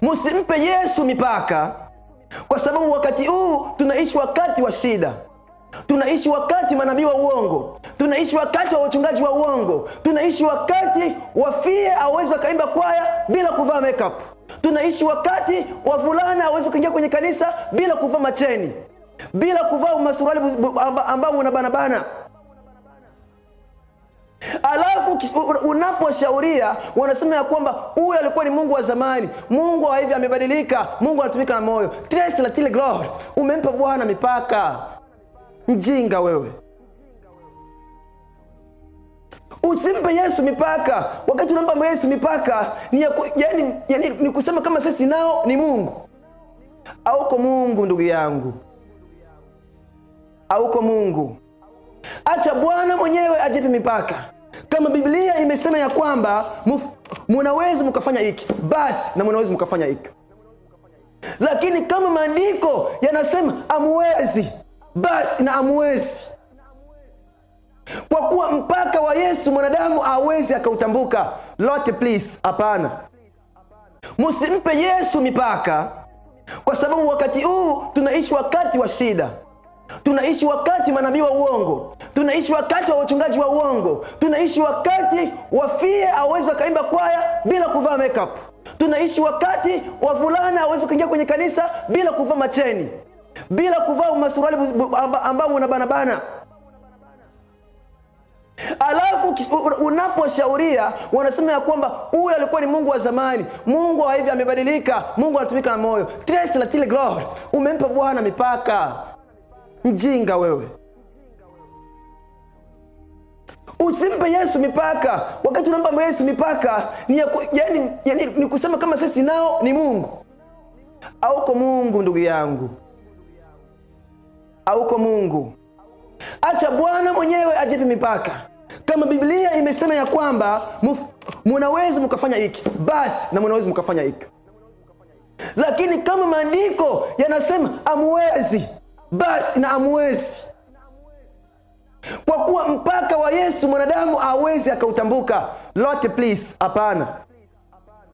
Msimpe Yesu mipaka, kwa sababu wakati huu tunaishi wakati wa shida. Tunaishi wakati manabii wa uongo. Tunaishi wakati wa wachungaji wa uongo. Tunaishi wakati wafie hawezi wakaimba kwaya bila kuvaa makeup. Tunaishi wakati wavulana hawezi kuingia kwenye kanisa bila kuvaa macheni, bila kuvaa masuruali ambao unabanabana. Alafu unaposhauria wanasema ya kwamba huyu alikuwa ni Mungu wa zamani, Mungu wa hivi amebadilika, Mungu anatumika na moyo. Trace la tile glory. Umempa Bwana mipaka. Mjinga wewe. Usimpe Yesu mipaka. Wakati unampa Yesu mipaka ni kusema kama sisi nao ni Mungu. Hauko Mungu ndugu yangu. Hauko Mungu. Acha Bwana mwenyewe ajipe mipaka. Kama Biblia imesema ya kwamba mnaweza mkafanya hiki, basi na mnaweza mkafanya hiki. Lakini kama maandiko yanasema amuwezi, basi na amuwezi. Kwa kuwa mpaka wa Yesu mwanadamu hawezi akautambuka. Lote please, hapana. Msimpe Yesu mipaka, kwa sababu wakati huu tunaishi wakati wa shida. Tunaishi wakati manabii wa uongo. Tunaishi wakati wa wachungaji wa uongo. Tunaishi wakati wafie hawezi wakaimba kwaya bila kuvaa makeup. Tunaishi wakati wavulana hawezi kuingia kwenye kanisa bila kuvaa macheni, bila kuvaa masuruali ambao unabanabana. Alafu unaposhauria wanasema ya kwamba huyu alikuwa ni Mungu wa zamani, Mungu wa hivi amebadilika, Mungu anatumika na moyo. Trace la tile glory. Umempa Bwana mipaka. Mjinga wewe. Usimpe Yesu mipaka. Wakati unampa Yesu mipaka ni kusema kama sisi nao ni Mungu. Hauko Mungu ndugu yangu. Hauko Mungu. Acha Bwana mwenyewe ajipe mipaka. Kama Biblia imesema ya kwamba mnaweza mkafanya hiki, basi na mnaweza mkafanya hiki. Lakini kama maandiko yanasema amuwezi, basi na amuwezi. Kwa kuwa mpaka wa Yesu mwanadamu hawezi akautambuka. Lote please, hapana.